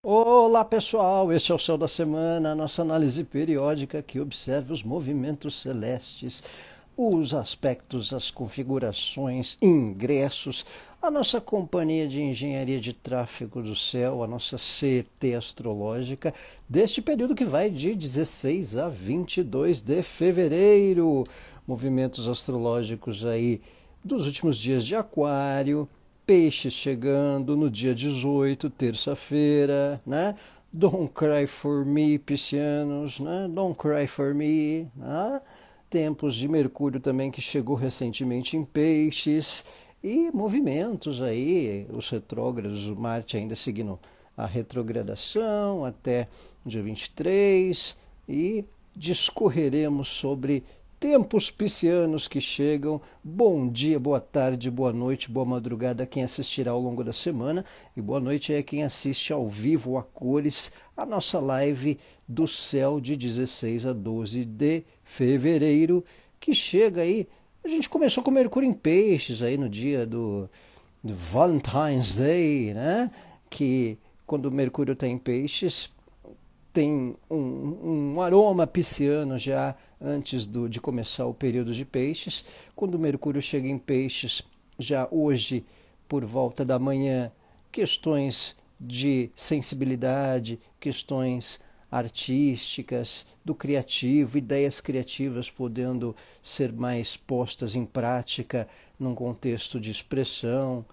Olá pessoal, este é o Céu da Semana, a nossa análise periódica que observa os movimentos celestes, os aspectos, as configurações, ingressos, a nossa companhia de engenharia de tráfego do céu, a nossa CT astrológica, deste período que vai de 16 a 22 de fevereiro. Movimentos astrológicos aí dos últimos dias de Aquário. Peixes chegando no dia 18, terça-feira, né? Don't cry for me, piscianos, né? Don't cry for me, né? Tempos de Mercúrio também que chegou recentemente em Peixes e movimentos aí, os retrógrados, o Marte ainda seguindo a retrogradação até dia 23 e discorreremos sobre tempos piscianos que chegam. Bom dia, boa tarde, boa noite, boa madrugada a quem assistirá ao longo da semana. E boa noite a quem assiste ao vivo, a cores, a nossa live do céu de 16 a 12 de fevereiro, que chega aí. A gente começou com Mercúrio em Peixes aí no dia do Valentine's Day, né? Que quando o Mercúrio está em Peixes tem um aroma pisciano já antes de começar o período de Peixes. Quando o Mercúrio chega em Peixes, já hoje, por volta da manhã, questões de sensibilidade, questões artísticas, do criativo, ideias criativas podendo ser mais postas em prática num contexto de expressão.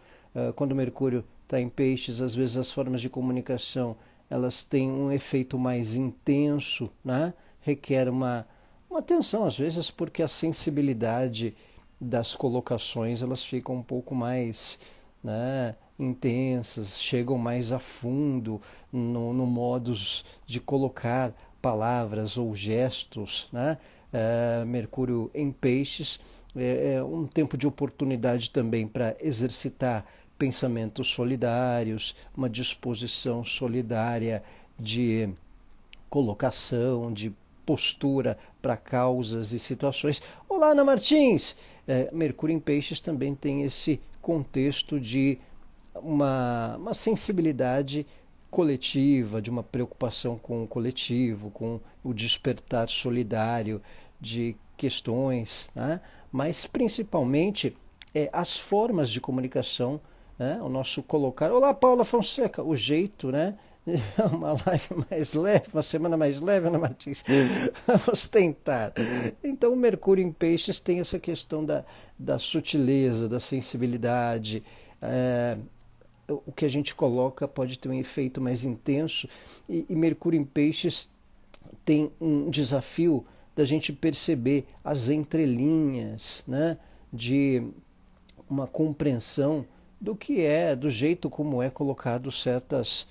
Quando o Mercúrio está em Peixes, às vezes as formas de comunicação elas têm um efeito mais intenso, né? Requer uma atenção às vezes porque a sensibilidade das colocações elas ficam um pouco mais, né, intensas, chegam mais a fundo no modus de colocar palavras ou gestos, né? Mercúrio em Peixes é um tempo de oportunidade também para exercitar pensamentos solidários, uma disposição solidária de colocação, de postura para causas e situações. Olá, Ana Martins! Mercúrio em Peixes também tem esse contexto de uma sensibilidade coletiva, de uma preocupação com o coletivo, com o despertar solidário de questões, né? Mas principalmente as formas de comunicação, né? O nosso colocar. Olá, Paula Fonseca, o jeito, né? Uma live mais leve, uma semana mais leve, Ana Martins. Vamos tentar. Então, o Mercúrio em Peixes tem essa questão da sutileza, da sensibilidade. O que a gente coloca pode ter um efeito mais intenso. E Mercúrio em Peixes tem um desafio da gente perceber as entrelinhas, né? De uma compreensão do que é, do jeito como é colocado certas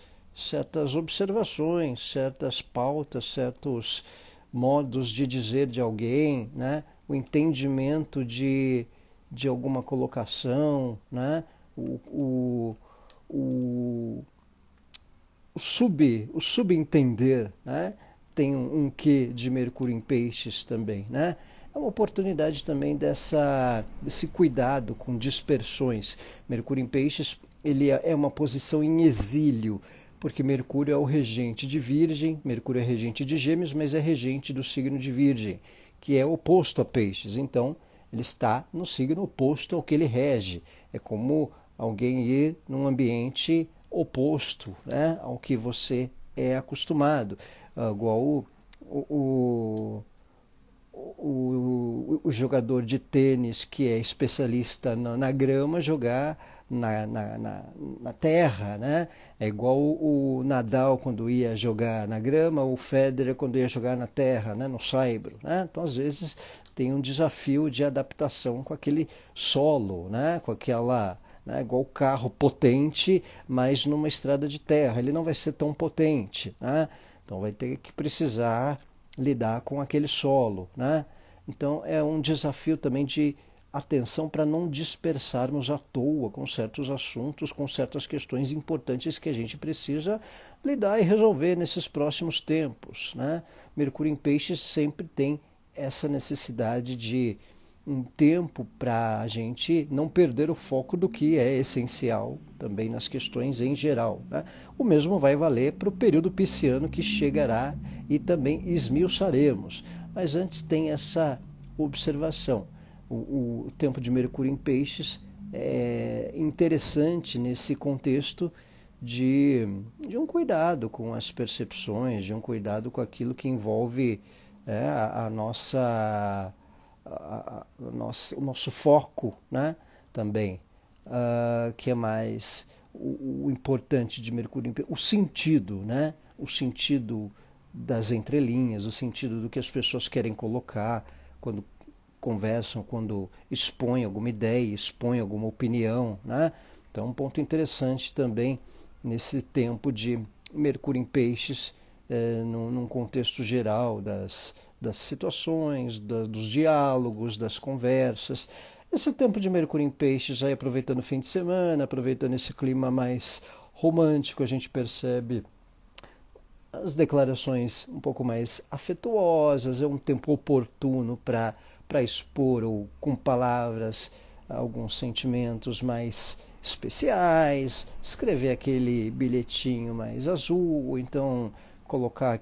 observações, certas pautas, certos modos de dizer de alguém, né? O entendimento de alguma colocação, né? O, o subentender, né? Tem um quê de Mercúrio em Peixes também, né? É uma oportunidade também desse cuidado com dispersões. Mercúrio em Peixes ele é uma posição em exílio, porque Mercúrio é o regente de Virgem, Mercúrio é regente de Gêmeos, mas é regente do signo de Virgem, que é oposto a Peixes. Então, ele está no signo oposto ao que ele rege. É como alguém ir num ambiente oposto, né, ao que você é acostumado. Igual o jogador de tênis que é especialista na grama jogar na terra, né? É igual o Nadal quando ia jogar na grama, o Federer quando ia jogar na terra, né? No saibro, né? Então às vezes tem um desafio de adaptação com aquele solo, né? Com aquela, né? Igual o carro potente, mas numa estrada de terra, ele não vai ser tão potente, né? Então vai ter que precisar lidar com aquele solo, né? Então é um desafio também de atenção para não dispersarmos à toa com certos assuntos, com certas questões importantes que a gente precisa lidar e resolver nesses próximos tempos, né? Mercúrio em Peixes sempre tem essa necessidade de um tempo para a gente não perder o foco do que é essencial também nas questões em geral, né? O mesmo vai valer para o período pisciano que chegará e também esmiuçaremos. Mas antes tem essa observação. O tempo de Mercúrio em Peixes é interessante nesse contexto de um cuidado com as percepções, de um cuidado com aquilo que envolve a nossa, o nosso foco, né? Também. Que é mais o importante de Mercúrio em Peixes? O sentido, né? O sentido das entrelinhas, o sentido do que as pessoas querem colocar quando conversam, quando expõem alguma ideia, expõem alguma opinião, né? Então, um ponto interessante também nesse tempo de Mercúrio em Peixes, num contexto geral das situações, dos diálogos, das conversas. Esse tempo de Mercúrio em Peixes, aí aproveitando o fim de semana, aproveitando esse clima mais romântico, a gente percebe as declarações um pouco mais afetuosas, é um tempo oportuno para expor ou com palavras alguns sentimentos mais especiais, escrever aquele bilhetinho mais azul, ou então colocar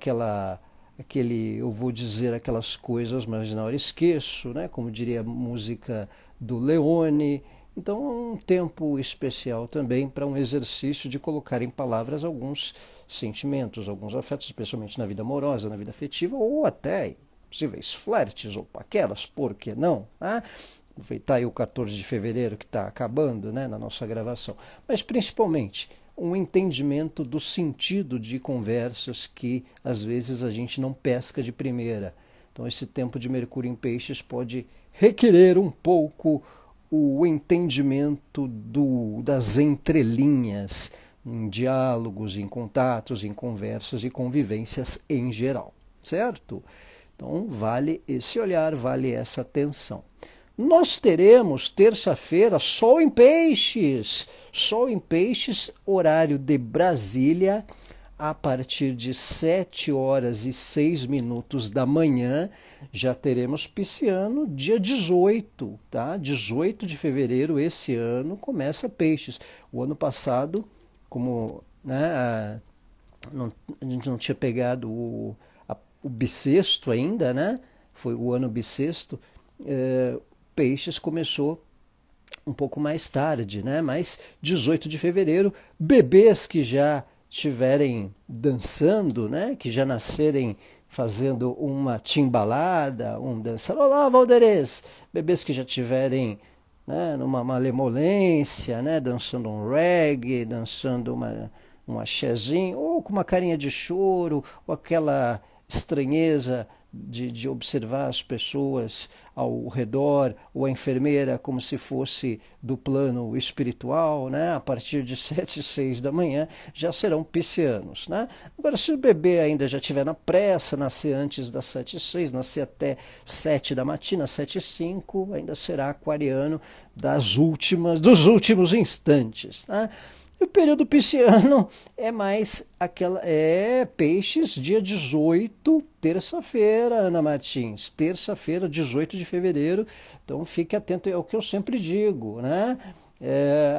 eu vou dizer aquelas coisas, mas na hora esqueço, né? Como diria a música do Leone. Então é um tempo especial também para um exercício de colocar em palavras alguns sentimentos, alguns afetos, especialmente na vida amorosa, na vida afetiva, ou até possíveis flertes ou paqueras, por que não? Ah, aproveitar aí o 14 de fevereiro que está acabando, né, na nossa gravação. Mas principalmente um entendimento do sentido de conversas que às vezes a gente não pesca de primeira. Então esse tempo de Mercúrio em Peixes pode requerer um pouco o entendimento das entrelinhas, em diálogos, em contatos, em conversas e convivências em geral, certo? Então vale esse olhar, vale essa atenção. Nós teremos terça-feira Sol em Peixes, horário de Brasília, a partir de 7h06 da manhã, já teremos pisciano dia 18, tá? 18 de fevereiro esse ano começa Peixes. O ano passado, como, né, a gente não tinha pegado o bissexto ainda, né? Foi o ano bissexto, Peixes começou um pouco mais tarde, né? Mas 18 de fevereiro, bebês que já estiverem dançando, né? Que já nascerem fazendo uma timbalada, um dançar. Olá, Valderez! Bebês que já tiverem, né, numa malemolência, né? Dançando um reggae, dançando um axézinho, ou com uma carinha de choro, ou aquela estranheza de observar as pessoas ao redor, ou a enfermeira como se fosse do plano espiritual, né? A partir de 7h06 da manhã já serão piscianos, né? Agora, se o bebê ainda já estiver na pressa, nascer antes das 7h06, nascer até 7 da matina, 7h05, ainda será aquariano dos últimos instantes, né? E o período pisciano é mais Peixes, dia 18, terça-feira, Ana Martins. Terça-feira, 18 de fevereiro. Então fique atento, é o que eu sempre digo, né?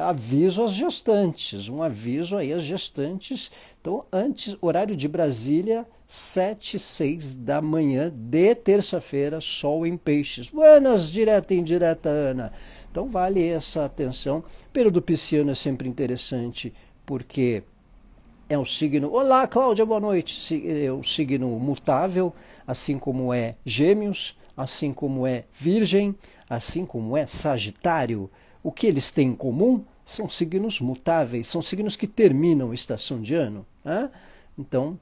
Aviso às gestantes, um aviso aí às gestantes. Então, antes, horário de Brasília, 7h06 da manhã de terça-feira, Sol em Peixes. Buenas, direta e indireta, Ana. Então vale essa atenção. Período pisciano é sempre interessante porque é um signo... Olá, Cláudia, boa noite. É um signo mutável, assim como é Gêmeos, assim como é Virgem, assim como é Sagitário. O que eles têm em comum são signos mutáveis, são signos que terminam a estação de ano, né? Então,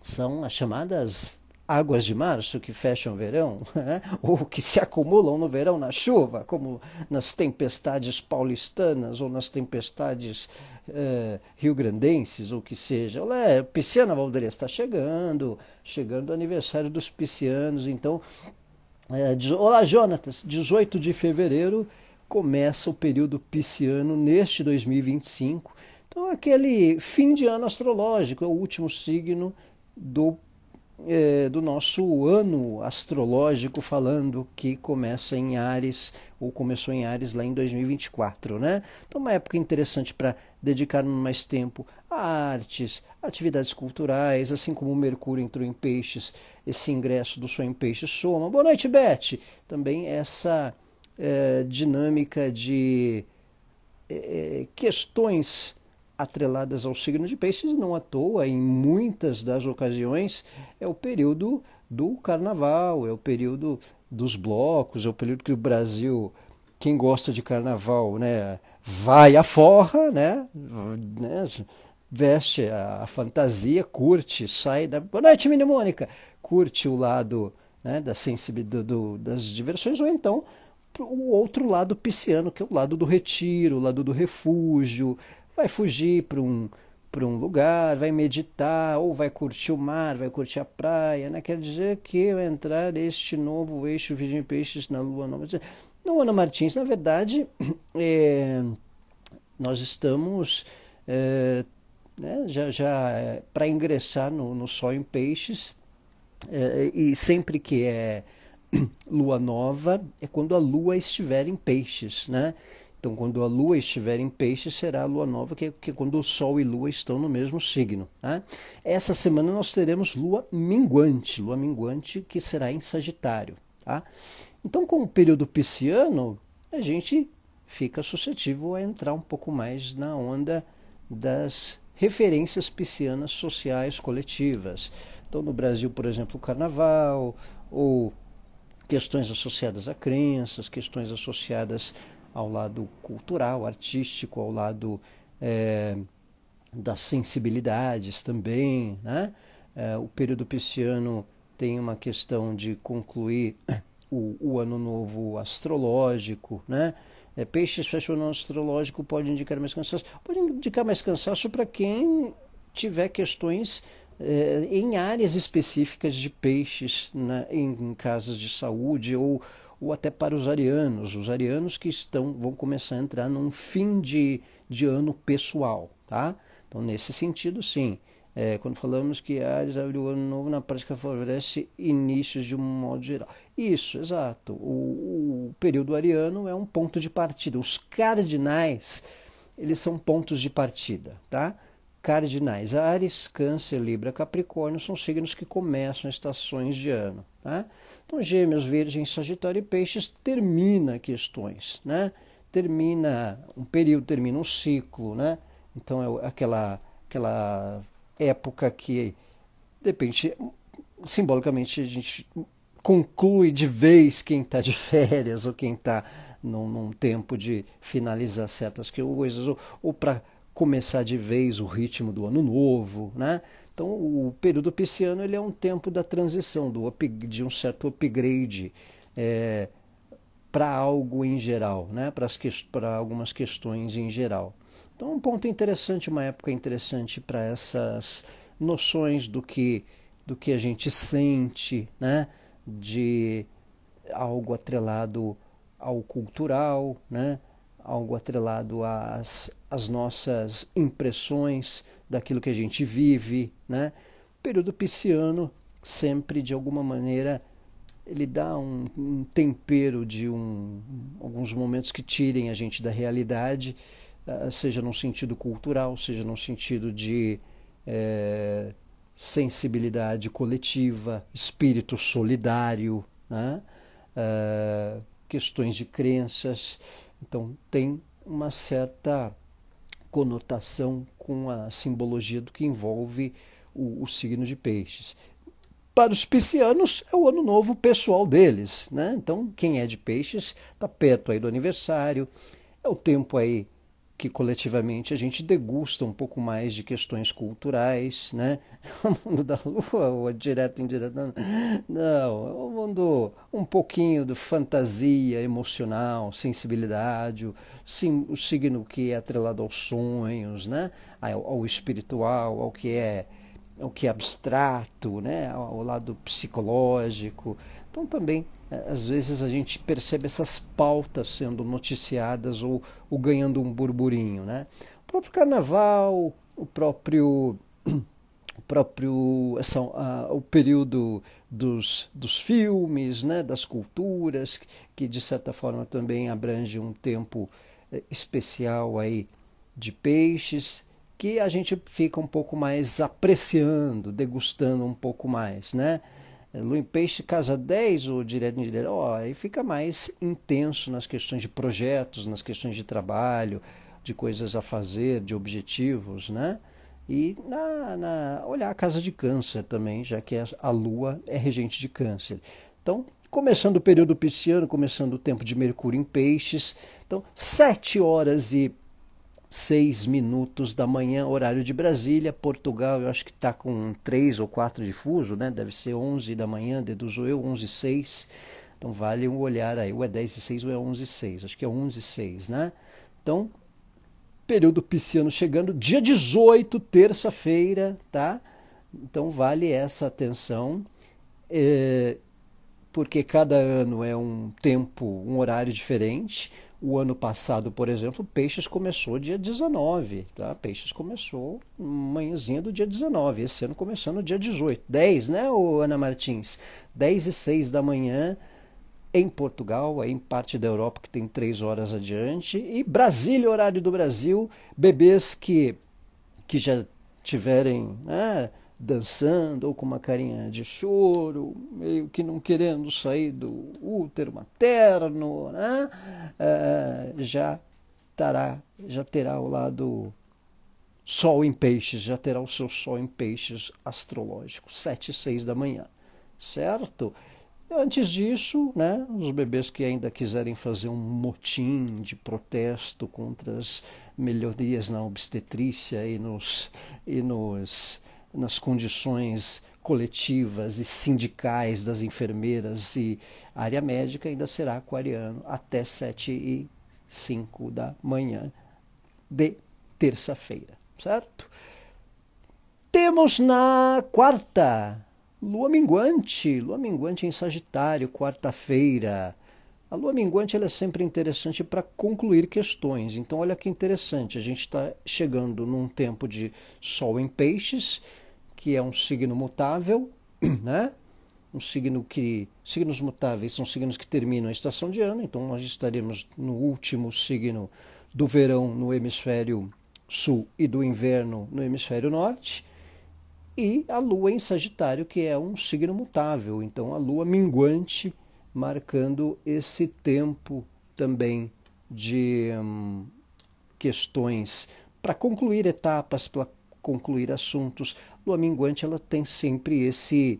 são as chamadas águas de março que fecham o verão, né? Ou que se acumulam no verão na chuva, como nas tempestades paulistanas ou nas tempestades rio-grandenses, ou que seja. Olá, pisciana Valderes, está chegando o aniversário dos piscianos. Então, olá, Jonatas, 18 de fevereiro começa o período pisciano neste 2025. Então, aquele fim de ano astrológico, é o último signo do do nosso ano astrológico, falando que começa em Áries, ou começou em Áries lá em 2024, né? Então, uma época interessante para dedicar mais tempo a artes, atividades culturais, assim como o Mercúrio entrou em Peixes, esse ingresso do Sol em Peixes soma. Boa noite, Beth! Também essa dinâmica de questões atreladas ao signo de Peixes, não à toa, em muitas das ocasiões, é o período do carnaval, é o período dos blocos, é o período que o Brasil, quem gosta de carnaval, né, vai à forra, né, veste a fantasia, curte, sai da... Boa noite, Mini Mônica! Curte o lado, né, da sensibilidade, das diversões, ou então o outro lado pisciano, que é o lado do retiro, o lado do refúgio, vai fugir para um lugar, vai meditar, ou vai curtir o mar, vai curtir a praia, né? Quer dizer que vai entrar este novo eixo Virgem Peixes na Lua Nova. Não, Ana Martins, na verdade, nós estamos né, já para ingressar no Sol em Peixes, e sempre que é lua nova é quando a lua estiver em Peixes, né? Então, quando a lua estiver em Peixes, será a lua nova, que é quando o sol e lua estão no mesmo signo, né? Essa semana nós teremos lua minguante que será em Sagitário, tá? Então, com o período pisciano, a gente fica suscetível a entrar um pouco mais na onda das referências piscianas sociais coletivas. Então, no Brasil, por exemplo, o carnaval, ou questões associadas a crenças, questões associadas ao lado cultural, artístico, ao lado das sensibilidades também, né? O período pisciano tem uma questão de concluir o ano novo astrológico, né? Peixes fecha o ano astrológico, pode indicar mais cansaço. Pode indicar mais cansaço para quem tiver questões em áreas específicas de peixes, né, em casas de saúde, ou até para os arianos que vão começar a entrar num fim de ano pessoal, tá? Então, nesse sentido, sim, quando falamos que Áries abre o ano novo, na prática favorece inícios de um modo geral. Isso, exato. O período ariano é um ponto de partida. Os cardinais, eles são pontos de partida, tá? Cardinais, Áries, Câncer, Libra, Capricórnio são signos que começam estações de ano, tá? Então, Gêmeos, Virgem, Sagitário e Peixes termina questões, né? Termina um período, termina um ciclo, né? Então, é aquela época que, de repente, simbolicamente, a gente conclui de vez quem está de férias ou quem está num tempo de finalizar certas coisas, ou para começar de vez o ritmo do ano novo, né? Então, o período pisciano ele é um tempo da transição, de um certo upgrade para algo em geral, né? Para algumas questões em geral. Então, um ponto interessante, uma época interessante para essas noções do que a gente sente, né? De algo atrelado ao cultural, né? Algo atrelado às nossas impressões daquilo que a gente vive, né? O período pisciano sempre, de alguma maneira, ele dá um tempero de alguns momentos que tirem a gente da realidade, seja no sentido cultural, seja no sentido de sensibilidade coletiva, espírito solidário, né? Questões de crenças. Então, tem uma certa conotação com a simbologia do que envolve o signo de Peixes. Para os piscianos, é o ano novo pessoal deles, né? Então, quem é de Peixes está perto aí do aniversário, é o tempo aí que coletivamente a gente degusta um pouco mais de questões culturais, né? O mundo da lua, ou direto, indireto, não, é o mundo um pouquinho de fantasia emocional, sensibilidade, o signo que é atrelado aos sonhos, né? Ao espiritual, ao que é abstrato, né? Ao lado psicológico. Então também, às vezes, a gente percebe essas pautas sendo noticiadas ou ganhando um burburinho, né? O próprio carnaval, o próprio o período dos filmes, né, das culturas, que de certa forma também abrange um tempo especial aí de peixes, que a gente fica um pouco mais apreciando, degustando um pouco mais, né? Lua em Peixe, casa 10 ou direto indireto, aí fica mais intenso nas questões de projetos, nas questões de trabalho, de coisas a fazer, de objetivos, né? E olhar a casa de Câncer também, já que a Lua é regente de Câncer. Então, começando o período pisciano, começando o tempo de Mercúrio em Peixes. Então, 7h06 da manhã, horário de Brasília. Portugal, eu acho que está com 3 ou 4 de fuso, né? Deve ser 11 da manhã, deduzo eu, 11h06. Então, vale um olhar aí, ou é 10h06 ou é 11h06. Acho que é 11h06, né? Então, período pisciano chegando, dia 18, terça-feira, tá? Então vale essa atenção, porque cada ano é um tempo, um horário diferente. O ano passado, por exemplo, Peixes começou dia 19, tá? Peixes começou manhãzinha do dia 19, esse ano começando no dia 18, 10, né, Ana Martins? 10h06 da manhã, em Portugal, em parte da Europa que tem 3 horas adiante, e Brasília, horário do Brasil, bebês que já tiverem, né, dançando ou com uma carinha de choro, meio que não querendo sair do útero materno, né, já terá o lado Sol em Peixes, já terá o seu Sol em Peixes astrológico, 7h06 da manhã, certo? Antes disso, né, os bebês que ainda quiserem fazer um motim de protesto contra as melhorias na obstetrícia nas condições coletivas e sindicais das enfermeiras e área médica, ainda será aquariano até 7h05 da manhã de terça-feira, certo? Temos na quarta Lua minguante em Sagitário, quarta-feira. A lua minguante ela é sempre interessante para concluir questões. Então, olha que interessante, a gente está chegando num tempo de Sol em Peixes, que é um signo mutável, né? Signos mutáveis são signos que terminam a estação de ano, então nós estaremos no último signo do verão no hemisfério sul e do inverno no hemisfério norte. E a Lua em Sagitário, que é um signo mutável. Então, a Lua minguante, marcando esse tempo também de questões para concluir etapas, para concluir assuntos. Lua minguante, ela tem sempre esse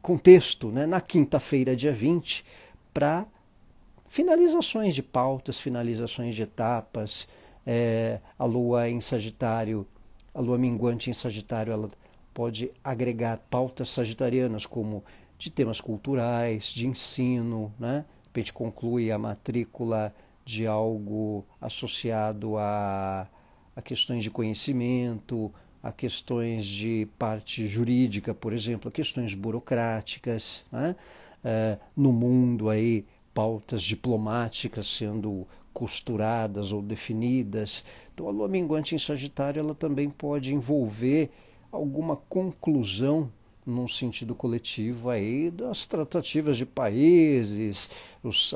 contexto, né? Na quinta-feira, dia 20, para finalizações de pautas, finalizações de etapas. A Lua em Sagitário, a Lua minguante em Sagitário, ela pode agregar pautas sagitarianas, como de temas culturais, de ensino, né? De repente conclui a matrícula de algo associado a questões de conhecimento, a questões de parte jurídica, por exemplo, a questões burocráticas, né? No mundo aí, pautas diplomáticas sendo costuradas ou definidas. Então, a lua minguante em Sagitário ela também pode envolver alguma conclusão num sentido coletivo aí das tratativas de países,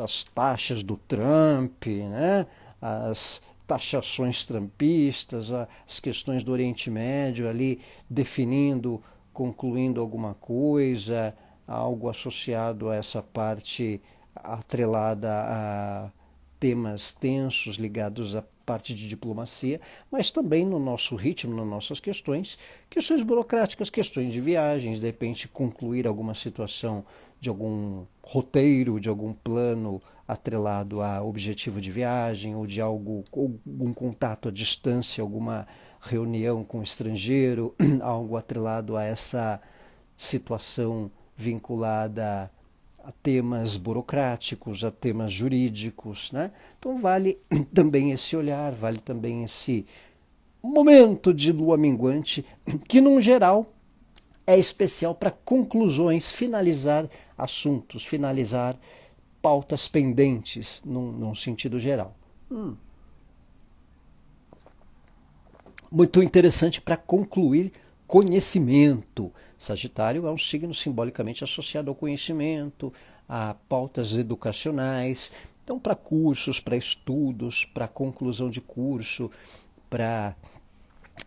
as taxas do Trump, né? As taxações trumpistas, as questões do Oriente Médio ali definindo, concluindo alguma coisa, algo associado a essa parte atrelada a temas tensos ligados à parte de diplomacia, mas também no nosso ritmo, nas nossas questões burocráticas, questões de viagens, de repente concluir alguma situação de algum roteiro, de algum plano atrelado a objetivo de viagem ou de algum contato à distância, alguma reunião com o estrangeiro, algo atrelado a essa situação vinculada a temas burocráticos, a temas jurídicos, né? Então vale também esse olhar, vale também esse momento de lua minguante, que num geral é especial para conclusões, finalizar assuntos, finalizar pautas pendentes num sentido geral. muito interessante para concluir conhecimento. Sagitário é um signo simbolicamente associado ao conhecimento, a pautas educacionais, então para cursos, para estudos, para conclusão de curso, para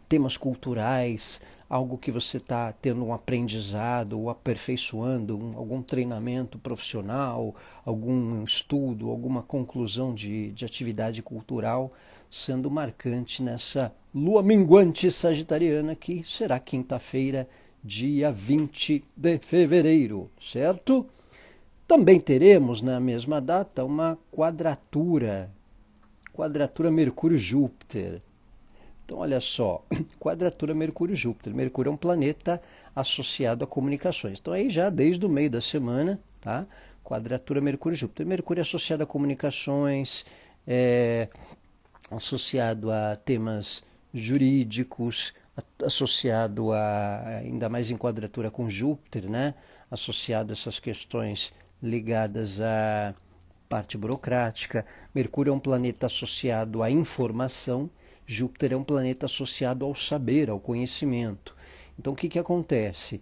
temas culturais, algo que você está tendo um aprendizado ou aperfeiçoando, algum treinamento profissional, algum estudo, alguma conclusão de atividade cultural, sendo marcante nessa lua minguante sagitariana, que será quinta-feira, dia 20 de fevereiro, certo? Também teremos na mesma data uma quadratura Mercúrio-Júpiter. Então, olha só, quadratura Mercúrio-Júpiter. Mercúrio é um planeta associado a comunicações. Então, aí já desde o meio da semana, tá? Quadratura Mercúrio-Júpiter. Mercúrio é associado a comunicações, associado a temas jurídicos, associado a, ainda mais em quadratura com Júpiter, né? Associado a essas questões ligadas à parte burocrática. Mercúrio é um planeta associado à informação. Júpiter é um planeta associado ao saber, ao conhecimento. Então, o que acontece?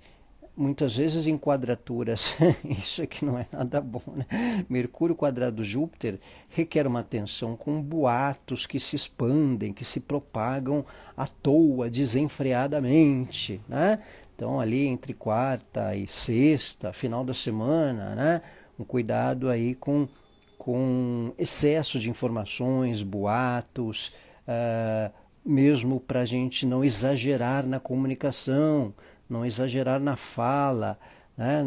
Muitas vezes em quadraturas, isso aqui não é nada bom, né? Mercúrio quadrado Júpiter requer uma atenção com boatos que se expandem, que se propagam à toa, desenfreadamente, né? Então, ali entre quarta e sexta, final da semana, né? Um cuidado aí com excesso de informações, boatos, mesmo para a gente não exagerar na comunicação, não exagerar na fala, né?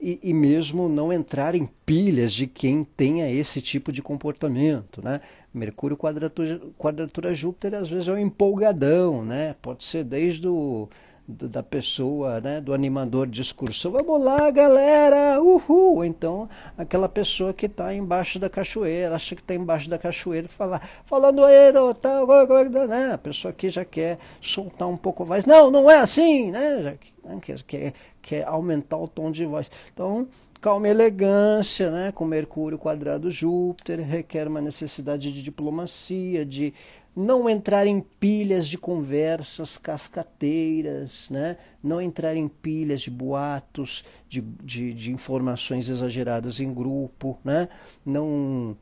E mesmo não entrar em pilhas de quem tenha esse tipo de comportamento, né? Mercúrio quadratura Júpiter às vezes é um empolgadão, né? Pode ser desde da pessoa, né, do animador de discurso, vamos lá galera, uhul, então aquela pessoa que está embaixo da cachoeira, acha que está embaixo da cachoeira, falando aí, tal, né? A pessoa que já quer soltar um pouco a voz, não é assim, né? Quer aumentar o tom de voz. Então, calma e elegância, né? Com Mercúrio quadrado Júpiter, requer uma necessidade de diplomacia, de não entrar em pilhas de conversas cascateiras, né? Não entrar em pilhas de boatos, de informações exageradas em grupo, né? Não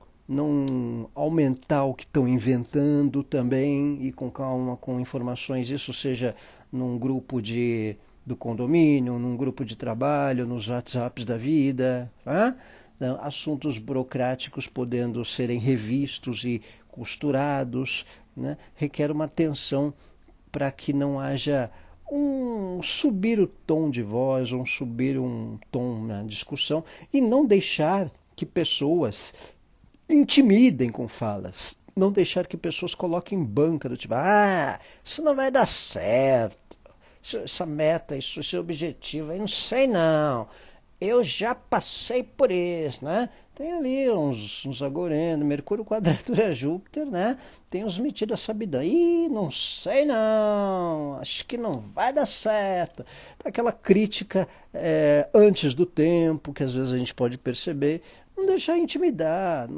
aumentar o que estão inventando também, e com calma, com informações, isso seja num grupo do condomínio, num grupo de trabalho, nos WhatsApps da vida, né? Assuntos burocráticos podendo serem revistos e costurados, né? Requer uma atenção para que não haja subir o tom de voz, subir um tom na discussão, e não deixar que pessoas intimidem com falas, não deixar que pessoas coloquem banca do tipo, isso não vai dar certo, essa meta, esse objetivo, eu não sei não, eu já passei por isso, né? Tem ali uns agorendo, Mercúrio quadratura Júpiter, né? Tem uns metidos a sabidão. Não sei não, acho que não vai dar certo. Aquela crítica antes do tempo, que às vezes a gente pode perceber, não deixar intimidar,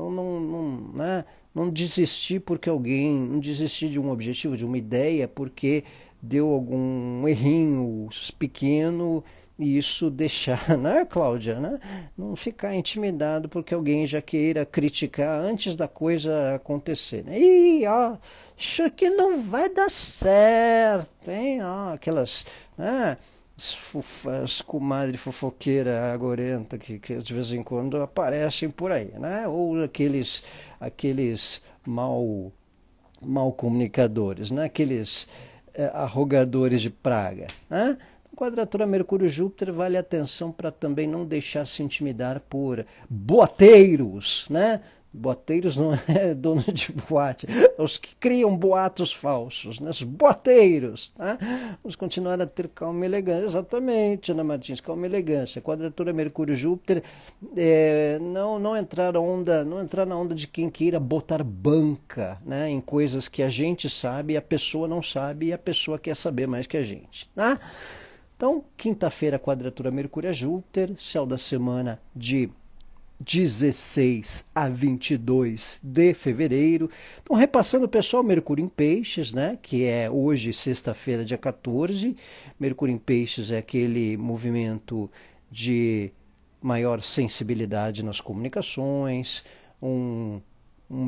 né? Não desistir porque não desistir de um objetivo, de uma ideia, porque deu algum errinho pequeno, e isso deixar, né, Cláudia, né? Não ficar intimidado porque alguém já queira criticar antes da coisa acontecer, né? Acho que não vai dar certo, hein? Aquelas, né, as comadres fofoqueiras agorenta que de vez em quando aparecem por aí, né? Ou aqueles mal comunicadores, né? Aqueles arrogadores de praga, né? Quadratura Mercúrio-Júpiter vale atenção para também não deixar se intimidar por boateiros, né? Boateiros não é dono de boate, é os que criam boatos falsos, né? Os boateiros, né? Vamos continuar a ter calma e elegância, exatamente, Ana Martins, calma e elegância. Quadratura Mercúrio-Júpiter, não entrar na onda de quem queira botar banca, né? Em coisas que a gente sabe, a pessoa não sabe, e a pessoa quer saber mais que a gente, né? Então, quinta-feira, quadratura Mercúrio-Júpiter, céu da semana de 16 a 22 de fevereiro. Então, repassando, pessoal, Mercúrio em Peixes, né, que é hoje, sexta-feira, dia 14. Mercúrio em Peixes é aquele movimento de maior sensibilidade nas comunicações, um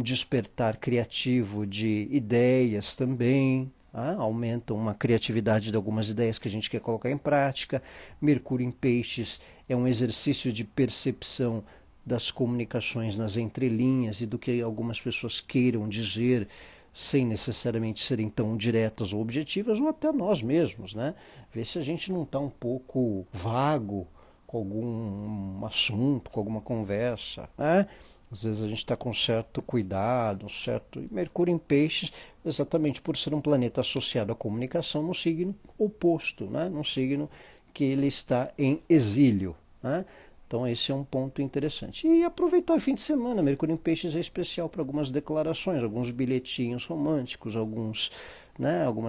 despertar criativo de ideias também, aumenta uma criatividade de algumas ideias que a gente quer colocar em prática. Mercúrio em Peixes é um exercício de percepção das comunicações nas entrelinhas e do que algumas pessoas queiram dizer, sem necessariamente serem tão diretas ou objetivas, ou até nós mesmos, né? Ver se a gente não está um pouco vago com algum assunto, com alguma conversa, né? Às vezes a gente está com certo cuidado, certo. E Mercúrio em Peixes, exatamente por ser um planeta associado à comunicação, no signo oposto, né? Num signo que ele está em exílio, né? Então esse é um ponto interessante. E aproveitar o fim de semana. Mercúrio em Peixes é especial para algumas declarações, alguns bilhetinhos românticos, algumas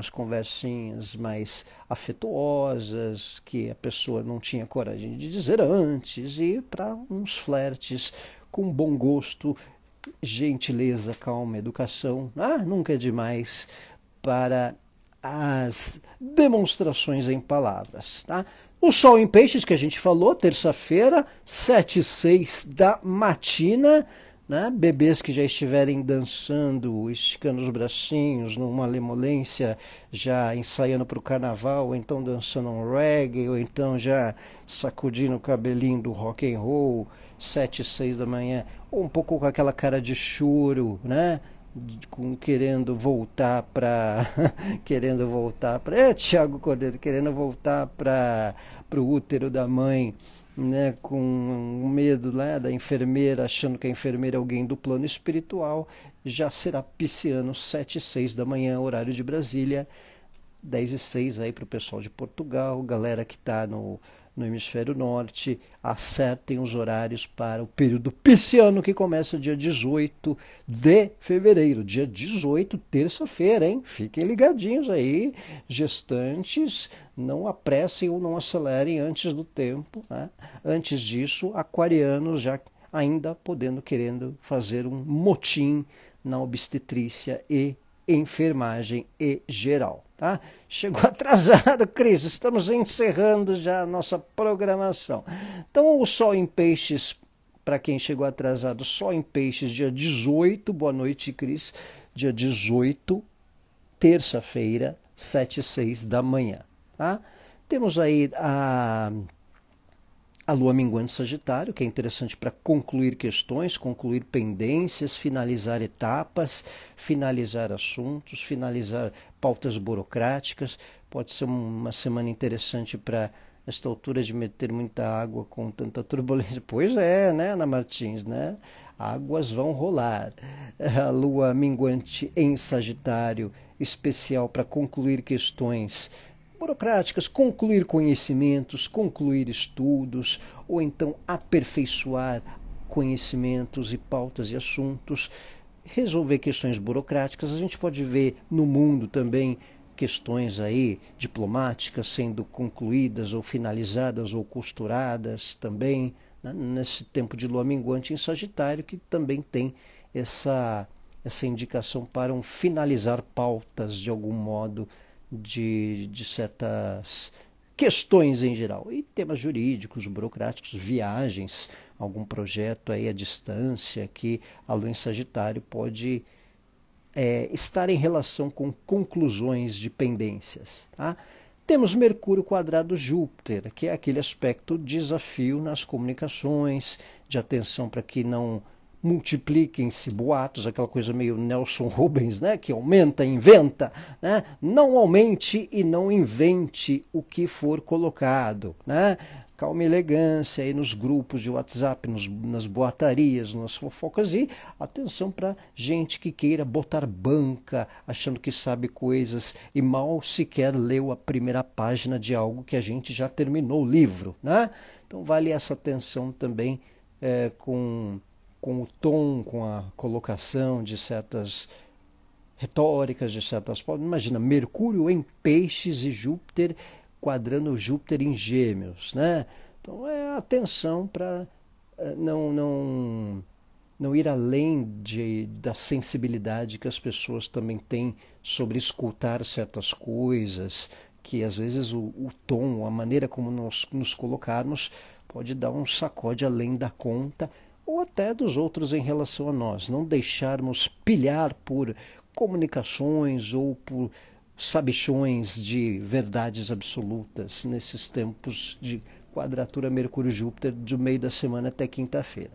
conversinhas mais afetuosas que a pessoa não tinha coragem de dizer antes, e para uns flertes com bom gosto, gentileza, calma, educação. Nunca é demais para as demonstrações em palavras, tá? O Sol em Peixes, que a gente falou, terça-feira, 7h06 da matina, né? Bebês que já estiverem dançando, esticando os bracinhos, numa lemolência, já ensaiando para o carnaval, ou então dançando um reggae, ou então já sacudindo o cabelinho do rock and roll, 7h06 da manhã, ou um pouco com aquela cara de choro, né? Querendo voltar para Tiago Cordeiro, querendo voltar para o útero da mãe, né, com medo, né, da enfermeira, achando que a enfermeira é alguém do plano espiritual. Já será pisciano, 7h06 da manhã, horário de Brasília, 10h06 aí para o pessoal de Portugal, galera que está no hemisfério norte, acertem os horários para o período pisciano, que começa dia 18 de fevereiro. Dia 18, terça-feira, hein? Fiquem ligadinhos aí, gestantes, não apressem ou não acelerem antes do tempo, né? Antes disso, aquarianos já ainda querendo fazer um motim na obstetrícia e enfermagem e geral, tá? Chegou atrasado, Cris, estamos encerrando já a nossa programação. Então, o Sol em Peixes, para quem chegou atrasado, Sol em Peixes, dia 18, boa noite, Cris, dia 18, terça-feira, 7h06 da manhã, tá? Temos aí a Lua minguante Sagitário, que é interessante para concluir questões, concluir pendências, finalizar etapas, finalizar assuntos, finalizar pautas burocráticas. Pode ser uma semana interessante para, nesta altura, de meter muita água com tanta turbulência. Pois é, né, Ana Martins, né? Águas vão rolar. A Lua minguante em Sagitário, especial para concluir questões burocráticas, concluir conhecimentos, concluir estudos, ou então aperfeiçoar conhecimentos e pautas e assuntos, resolver questões burocráticas. A gente pode ver no mundo também questões aí diplomáticas sendo concluídas ou finalizadas ou costuradas também, né, nesse tempo de lua minguante em Sagitário, que também tem essa indicação para um finalizar pautas de algum modo, de certas questões em geral, e temas jurídicos, burocráticos, viagens, algum projeto aí à distância que a Lua em Sagitário pode estar em relação com conclusões de pendências, tá? Temos Mercúrio quadrado Júpiter, que é aquele aspecto desafio nas comunicações, de atenção para que não multipliquem-se boatos, aquela coisa meio Nelson Rubens, né, que aumenta, inventa, né? Não aumente e não invente o que for colocado, né? Calma e elegância aí nos grupos de WhatsApp, nas boatarias, nas fofocas, e atenção para gente que queira botar banca, achando que sabe coisas e mal sequer leu a primeira página de algo que a gente já terminou o livro, né? Então vale essa atenção também com o tom, com a colocação de certas retóricas, de certas formas. Imagina, Mercúrio em Peixes e Júpiter quadrando Júpiter em Gêmeos, né? Então atenção para não ir além da sensibilidade que as pessoas também têm sobre escutar certas coisas, que às vezes o tom, a maneira como nós nos colocarmos pode dar um sacode além da conta, ou até dos outros em relação a nós. Não deixarmos pilhar por comunicações ou por sabichões de verdades absolutas nesses tempos de quadratura Mercúrio-Júpiter do meio da semana até quinta-feira.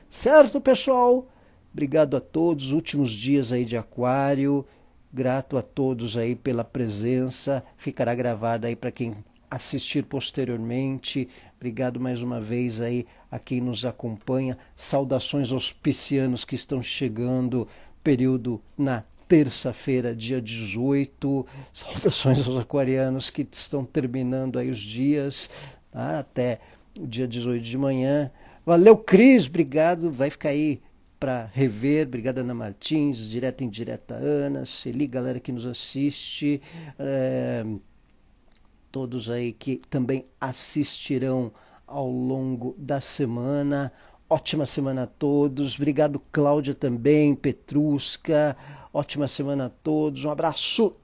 Certo, pessoal? Obrigado a todos, últimos dias aí de Aquário, grato a todos aí pela presença, ficará gravada aí para quem assistir posteriormente. Obrigado mais uma vez aí a quem nos acompanha, saudações aos piscianos que estão chegando, período na terça-feira, dia 18, saudações aos aquarianos que estão terminando aí os dias, tá? Até o dia 18 de manhã. Valeu, Cris, obrigado, vai ficar aí para rever, obrigado Ana Martins, direta e indireta Ana, Celi, galera que nos assiste, todos aí que também assistirão ao longo da semana. Ótima semana a todos, obrigado Cláudia também, Petrusca, ótima semana a todos, um abraço!